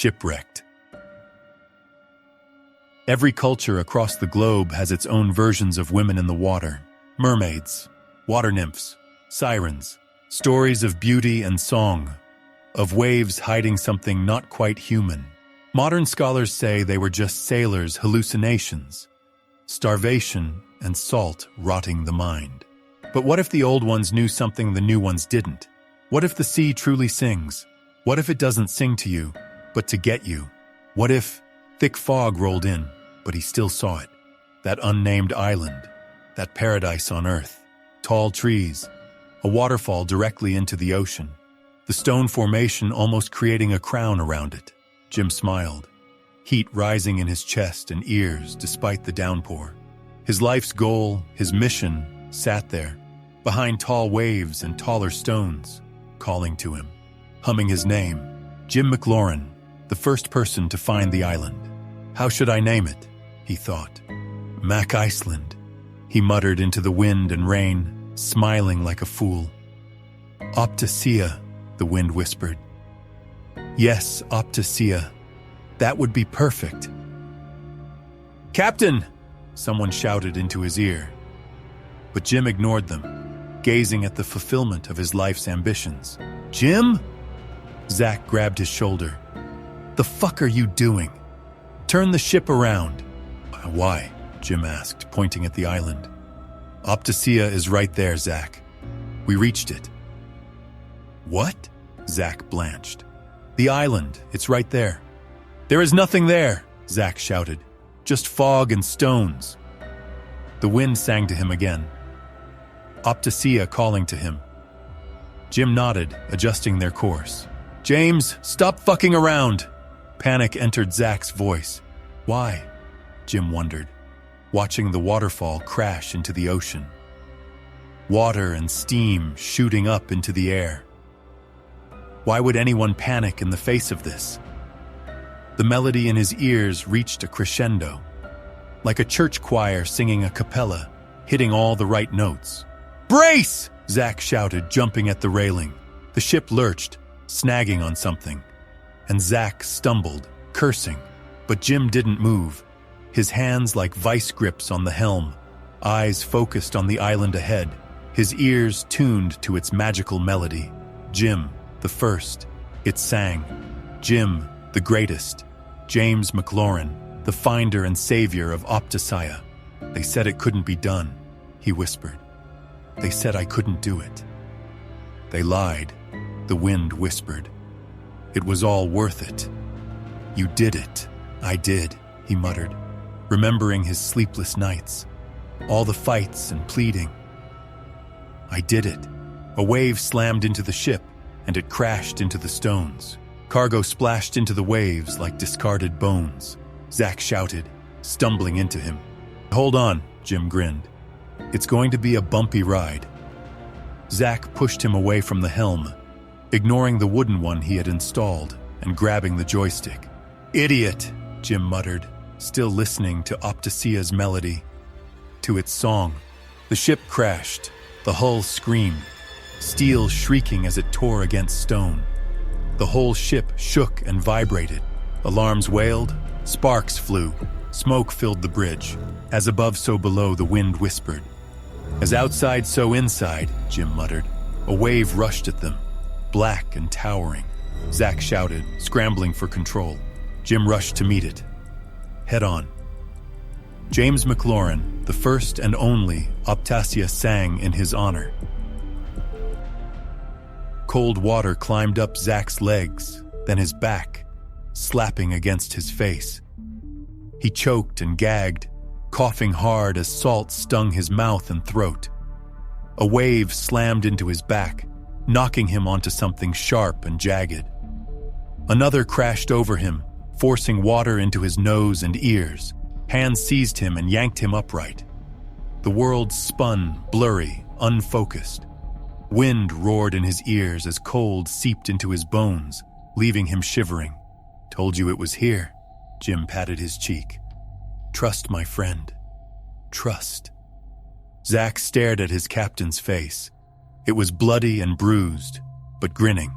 Shipwrecked. Every culture across the globe has its own versions of women in the water. Mermaids, water nymphs, sirens, stories of beauty and song, of waves hiding something not quite human. Modern scholars say they were just sailors' hallucinations, starvation and salt rotting the mind. But what if the old ones knew something the new ones didn't? What if the sea truly sings? What if it doesn't sing to you, but to get you? What if thick fog rolled in, but he still saw it? That unnamed island, that paradise on earth, tall trees, a waterfall directly into the ocean, the stone formation almost creating a crown around it. Jim smiled, heat rising in his chest and ears despite the downpour. His life's goal, his mission, sat there, behind tall waves and taller stones, calling to him, humming his name, Jim McLauren, the first person to find the island. How should I name it? He thought. Mac Iceland, he muttered into the wind and rain, smiling like a fool. Optasia, the wind whispered. Yes, Optasia. That would be perfect. Captain! Someone shouted into his ear. But Jim ignored them, gazing at the fulfillment of his life's ambitions. Jim? Zack grabbed his shoulder. The fuck are you doing? Turn the ship around. Why? Jim asked, pointing at the island. Optasia is right there, Zack. We reached it. What? Zack blanched. The island, it's right there. There is nothing there, Zack shouted. Just fog and stones. The wind sang to him again. Optasia calling to him. Jim nodded, adjusting their course. James, stop fucking around! Panic entered Zack's voice. Why? Jim wondered, watching the waterfall crash into the ocean. Water and steam shooting up into the air. Why would anyone panic in the face of this? The melody in his ears reached a crescendo, like a church choir singing a cappella, hitting all the right notes. Brace! Zack shouted, jumping at the railing. The ship lurched, snagging on something, and Zack stumbled, cursing. But Jim didn't move, his hands like vice grips on the helm, eyes focused on the island ahead, his ears tuned to its magical melody. Jim, the first, it sang. Jim, the greatest. James McLauren, the finder and savior of Optasia. They said it couldn't be done, he whispered. They said I couldn't do it. They lied, the wind whispered. It was all worth it. You did it. I did, he muttered, remembering his sleepless nights, all the fights and pleading. I did it. A wave slammed into the ship, and it crashed into the stones. Cargo splashed into the waves like discarded bones. Zack shouted, stumbling into him. Hold on, Jim grinned. It's going to be a bumpy ride. Zack pushed him away from the helm, ignoring the wooden one he had installed and grabbing the joystick. Idiot, Jim muttered, still listening to Optasia's melody. To its song, the ship crashed, the hull screamed, steel shrieking as it tore against stone. The whole ship shook and vibrated. Alarms wailed, sparks flew, smoke filled the bridge. As above, so below, the wind whispered. As outside, so inside, Jim muttered. A wave rushed at them, black and towering. Zack shouted, scrambling for control. Jim rushed to meet it. Head on. James McLauren, the first and only, Optasia sang in his honor. Cold water climbed up Zack's legs, then his back, slapping against his face. He choked and gagged, coughing hard as salt stung his mouth and throat. A wave slammed into his back, knocking him onto something sharp and jagged. Another crashed over him, forcing water into his nose and ears. Hands seized him and yanked him upright. The world spun, blurry, unfocused. Wind roared in his ears as cold seeped into his bones, leaving him shivering. Told you it was here. Jim patted his cheek. Trust, my friend. Trust. Zack stared at his captain's face. It was bloody and bruised, but grinning.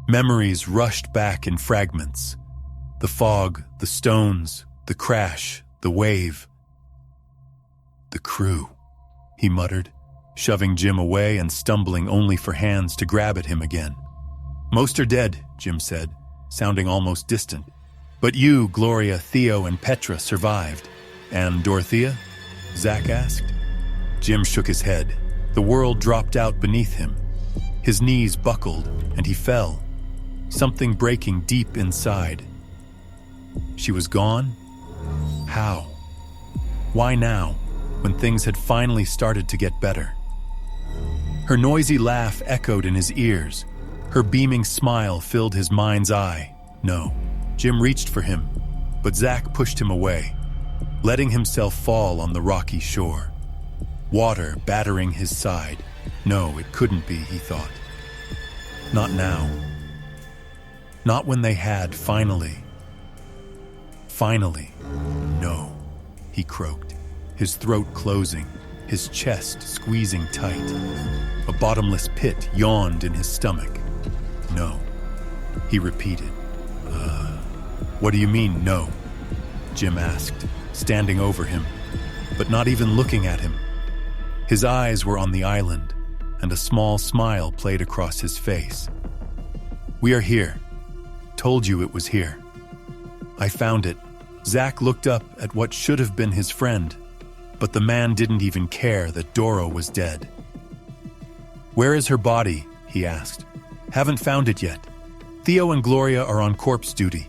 Memories rushed back in fragments. The fog, the stones, the crash, the wave. The crew, he muttered, shoving Jim away and stumbling only for hands to grab at him again. Most are dead, Jim said, sounding almost distant. But you, Gloria, Theo, and Petra survived. And Dorothea? Zack asked. Jim shook his head. The world dropped out beneath him. His knees buckled, and he fell, something breaking deep inside. She was gone? How? Why now, when things had finally started to get better? Her noisy laugh echoed in his ears. Her beaming smile filled his mind's eye. No. Jim reached for him, but Zack pushed him away, letting himself fall on the rocky shore. Water battering his side. No, it couldn't be, he thought. Not now. Not when they had, finally. Finally. No, he croaked, his throat closing, his chest squeezing tight. A bottomless pit yawned in his stomach. No, he repeated. What do you mean, no? Jim asked, standing over him, but not even looking at him. His eyes were on the island, and a small smile played across his face. We are here. Told you it was here. I found it. Zack looked up at what should have been his friend, but the man didn't even care that Doro was dead. Where is her body? He asked. Haven't found it yet. Theo and Gloria are on corpse duty.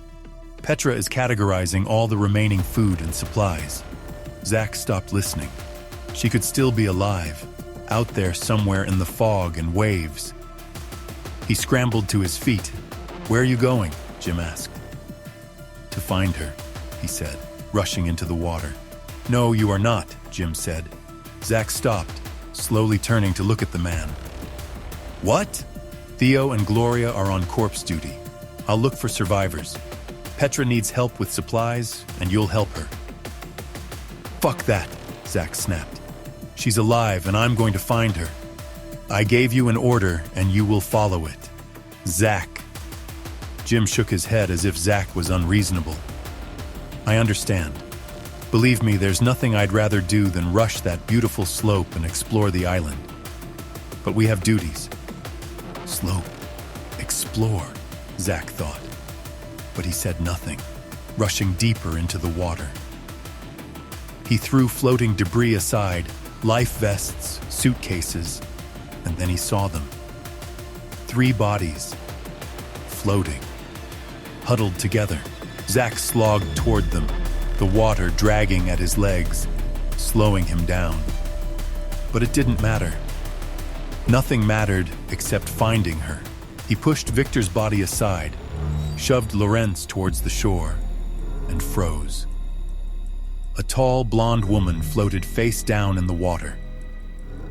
Petra is categorizing all the remaining food and supplies. Zack stopped listening. She could still be alive, out there somewhere in the fog and waves. He scrambled to his feet. Where are you going? Jim asked. To find her, he said, rushing into the water. No, you are not, Jim said. Zack stopped, slowly turning to look at the man. What? Theo and Gloria are on corpse duty. I'll look for survivors. Petra needs help with supplies, and you'll help her. Fuck that, Zack snapped. She's alive, and I'm going to find her. I gave you an order, and you will follow it. Zack. Jim shook his head as if Zack was unreasonable. I understand. Believe me, there's nothing I'd rather do than rush that beautiful slope and explore the island. But we have duties. Slope. Explore, Zack thought. But he said nothing, rushing deeper into the water. He threw floating debris aside, life vests, suitcases, and then he saw them. 3 bodies, floating, huddled together. Zack slogged toward them, the water dragging at his legs, slowing him down. But it didn't matter. Nothing mattered except finding her. He pushed Victor's body aside, shoved Lorenz towards the shore, and froze. A tall, blonde woman floated face down in the water,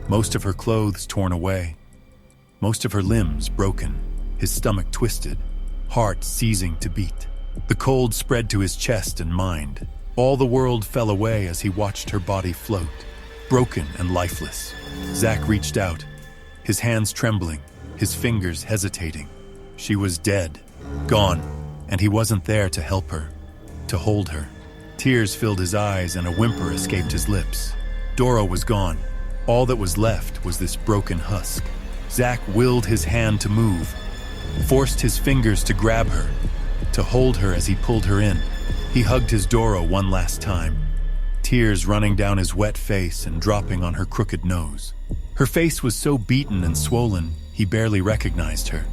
most of her clothes torn away, most of her limbs broken, his stomach twisted, heart ceasing to beat. The cold spread to his chest and mind. All the world fell away as he watched her body float, broken and lifeless. Zack reached out, his hands trembling, his fingers hesitating. She was dead. Gone, and he wasn't there to help her, to hold her. Tears filled his eyes and a whimper escaped his lips. Doro was gone. All that was left was this broken husk. Zack willed his hand to move, forced his fingers to grab her, to hold her as he pulled her in. He hugged his Doro one last time, tears running down his wet face and dropping on her crooked nose. Her face was so beaten and swollen, he barely recognized her.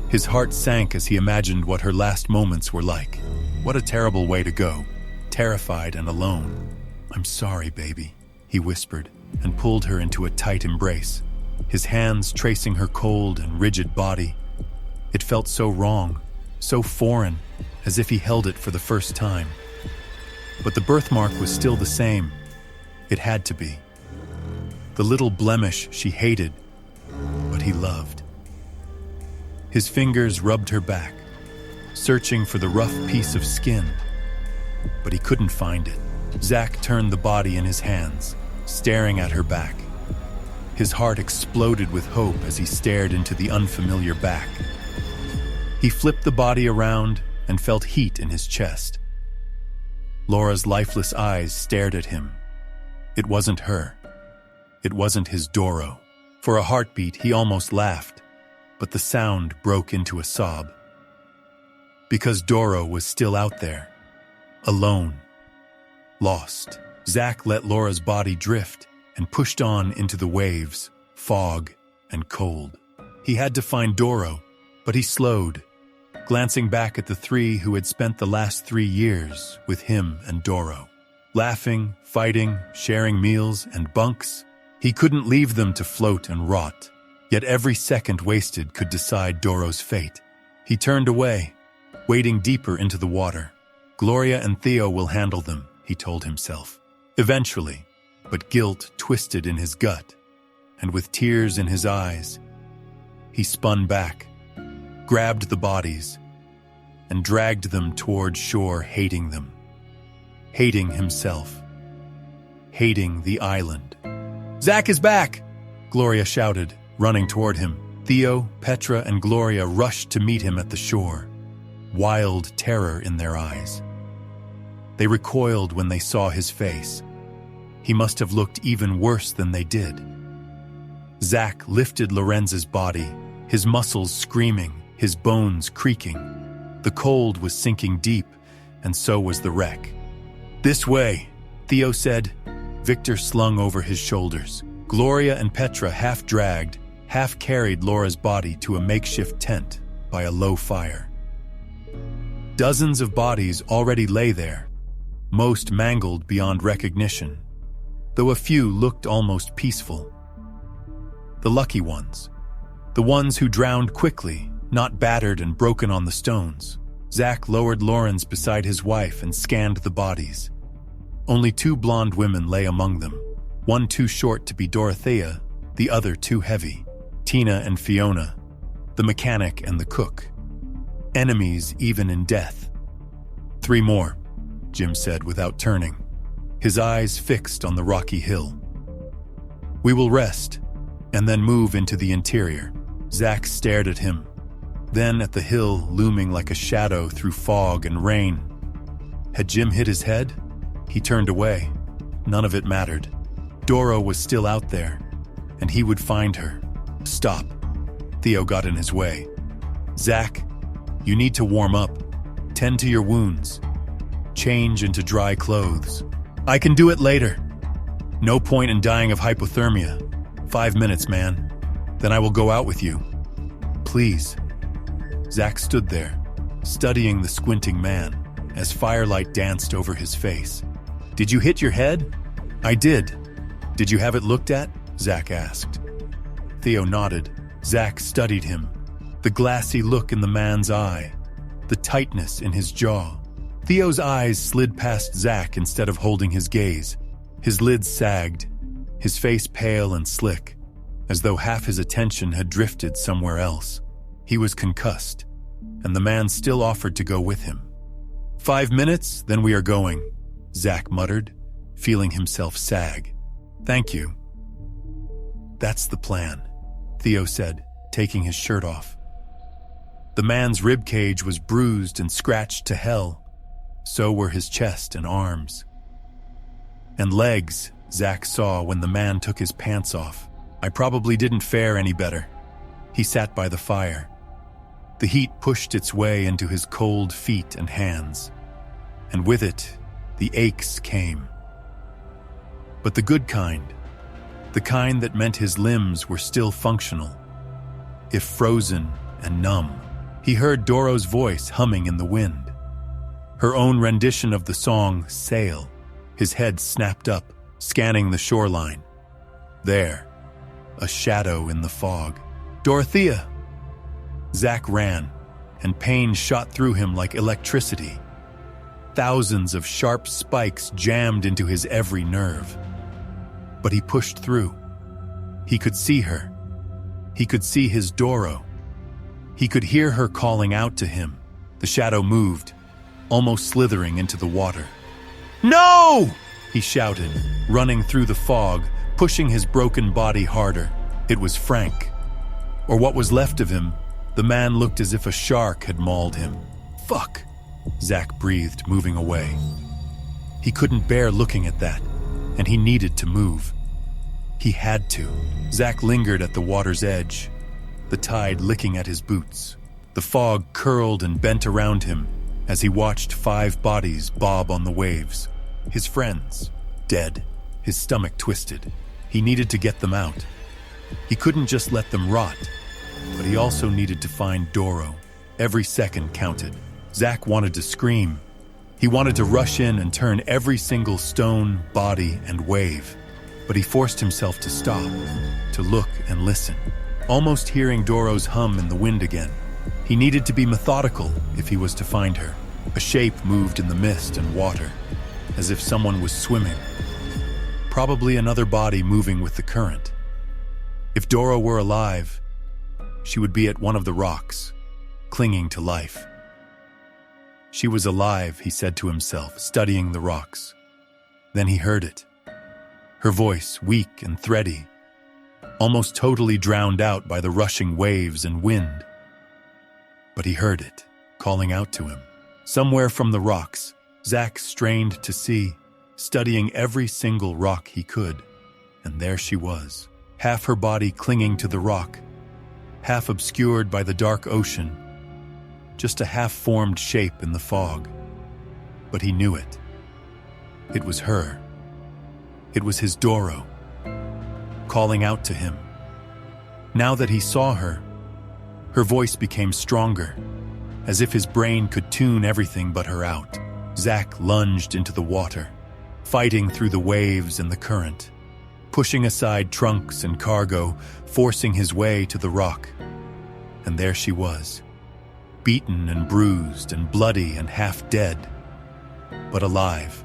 His heart sank as he imagined what her last moments were like. What a terrible way to go, terrified and alone. I'm sorry, baby, he whispered, and pulled her into a tight embrace, his hands tracing her cold and rigid body. It felt so wrong, so foreign, as if he held it for the first time. But the birthmark was still the same. It had to be. The little blemish she hated, but he loved. His fingers rubbed her back, searching for the rough piece of skin, but he couldn't find it. Zack turned the body in his hands, staring at her back. His heart exploded with hope as he stared into the unfamiliar back. He flipped the body around and felt heat in his chest. Laura's lifeless eyes stared at him. It wasn't her. It wasn't his Doro. For a heartbeat, he almost laughed, but the sound broke into a sob. Because Doro was still out there, alone, lost. Zack let Laura's body drift and pushed on into the waves, fog, and cold. He had to find Doro, but he slowed, glancing back at the three who had spent the last 3 years with him and Doro. Laughing, fighting, sharing meals and bunks, he couldn't leave them to float and rot. Yet every second wasted could decide Doro's fate. He turned away, wading deeper into the water. Gloria and Theo will handle them, he told himself. Eventually, but guilt twisted in his gut, and with tears in his eyes, he spun back, grabbed the bodies, and dragged them toward shore, hating them. Hating himself. Hating the island. "Zack is back!" Gloria shouted, running toward him. Theo, Petra, and Gloria rushed to meet him at the shore, wild terror in their eyes. They recoiled when they saw his face. He must have looked even worse than they did. Zack lifted Lorenz's body, his muscles screaming, his bones creaking. The cold was sinking deep, and so was the wreck. "This way," Theo said. Victor slung over his shoulders. Gloria and Petra half-dragged, half-carried Laura's body to a makeshift tent by a low fire. Dozens of bodies already lay there, most mangled beyond recognition, though a few looked almost peaceful. The lucky ones. The ones who drowned quickly, not battered and broken on the stones. Zack lowered Lorenz beside his wife and scanned the bodies. Only 2 blonde women lay among them, one too short to be Dorothea, the other too heavy. Tina and Fiona, the mechanic and the cook. Enemies even in death. 3 more, Jim said without turning, his eyes fixed on the rocky hill. "We will rest, and then move into the interior." Zack stared at him, then at the hill looming like a shadow through fog and rain. Had Jim hit his head? He turned away. None of it mattered. Doro was still out there, and he would find her. "Stop." Theo got in his way. "Zack, you need to warm up. Tend to your wounds. Change into dry clothes." "I can do it later." "No point in dying of hypothermia. 5 minutes, man. Then I will go out with you." "Please." Zack stood there, studying the squinting man, as firelight danced over his face. "Did you hit your head?" "I did." "Did you have it looked at?" Zack asked. Theo nodded. Zack studied him. The glassy look in the man's eye, the tightness in his jaw. Theo's eyes slid past Zack instead of holding his gaze. His lids sagged, his face pale and slick, as though half his attention had drifted somewhere else. He was concussed, and the man still offered to go with him. 5 minutes, then we are going, Zack muttered, feeling himself sag. "Thank you." "That's the plan," Theo said, taking his shirt off. The man's ribcage was bruised and scratched to hell. So were his chest and arms. And legs, Zack saw when the man took his pants off. "I probably didn't fare any better." He sat by the fire. The heat pushed its way into his cold feet and hands, and with it, the aches came. But the good kind, the kind that meant his limbs were still functional, if frozen and numb. He heard Doro's voice humming in the wind, her own rendition of the song Sail. His head snapped up, scanning the shoreline. There, a shadow in the fog. "Dorothea!" Zack ran, and pain shot through him like electricity. Thousands of sharp spikes jammed into his every nerve. But he pushed through. He could see her. He could see his Doro. He could hear her calling out to him. The shadow moved, almost slithering into the water. "No!" he shouted, running through the fog, pushing his broken body harder. It was Frank, or what was left of him, The man looked as if a shark had mauled him. Fuck, Zack breathed, moving away. He couldn't bear looking at that, and he needed to move. He had to. Zack lingered at the water's edge, the tide licking at his boots. The fog curled and bent around him as he watched 5 bodies bob on the waves. His friends, dead, his stomach twisted. He needed to get them out. He couldn't just let them rot, but he also needed to find Doro. Every second counted. Zack wanted to scream. He wanted to rush in and turn every single stone, body, and wave. But he forced himself to stop, to look and listen, almost hearing Doro's hum in the wind again. He needed to be methodical if he was to find her. A shape moved in the mist and water, as if someone was swimming. Probably another body moving with the current. If Doro were alive, she would be at one of the rocks, clinging to life. She was alive, he said to himself, studying the rocks. Then he heard it. Her voice, weak and thready, almost totally drowned out by the rushing waves and wind. But he heard it, calling out to him. Somewhere from the rocks, Zack strained to see, studying every single rock he could. And there she was, half her body clinging to the rock, half obscured by the dark ocean, just a half-formed shape in the fog. But he knew it. It was her. It was his Doro, calling out to him. Now that he saw her, her voice became stronger, as if his brain could tune everything but her out. Zack lunged into the water, fighting through the waves and the current, pushing aside trunks and cargo, forcing his way to the rock. And there she was, beaten and bruised and bloody and half dead, but alive.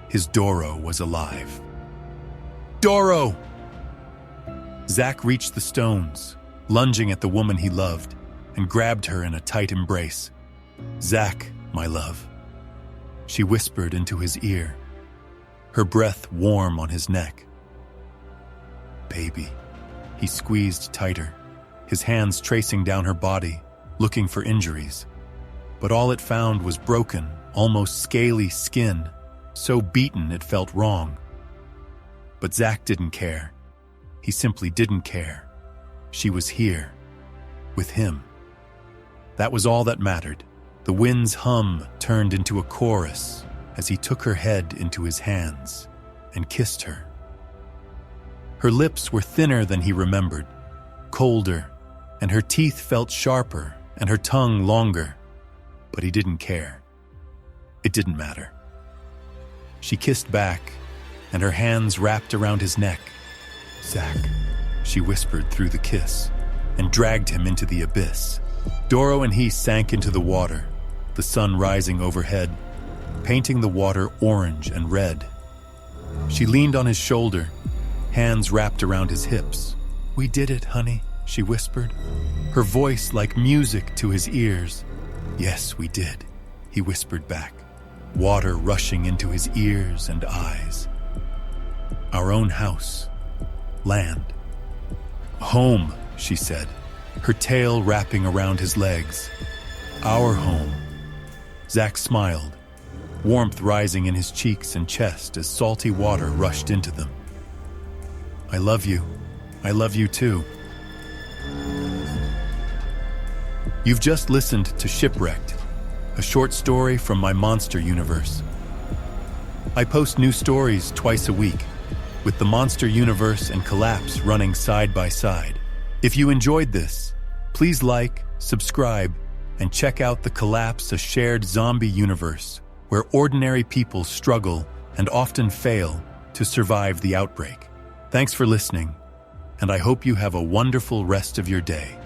His Doro was alive. Doro! Zack reached the stones, lunging at the woman he loved, and grabbed her in a tight embrace. Zack, my love, she whispered into his ear, her breath warm on his neck. Baby, he squeezed tighter, his hands tracing down her body, looking for injuries. But all it found was broken, almost scaly skin, so beaten it felt wrong. But Zack didn't care. He simply didn't care. She was here, with him. That was all that mattered. The wind's hum turned into a chorus as he took her head into his hands and kissed her. Her lips were thinner than he remembered, colder, and her teeth felt sharper and her tongue longer. But he didn't care. It didn't matter. She kissed back, and her hands wrapped around his neck. Zack, she whispered through the kiss, and dragged him into the abyss. Doro and he sank into the water, the sun rising overhead, painting the water orange and red. She leaned on his shoulder, hands wrapped around his hips. We did it, honey, she whispered, her voice like music to his ears. Yes, we did, he whispered back, water rushing into his ears and eyes. Our own house, land. Home, she said, her tail wrapping around his legs. Our home. Zack smiled, warmth rising in his cheeks and chest as salty water rushed into them. I love you. I love you too. You've just listened to Shipwrecked, a short story from my monster universe. I post new stories twice a week, with the monster universe and Collapse running side by side. If you enjoyed this, please like, subscribe, and check out the Collapse, a shared zombie universe where ordinary people struggle and often fail to survive the outbreak. Thanks for listening, and I hope you have a wonderful rest of your day.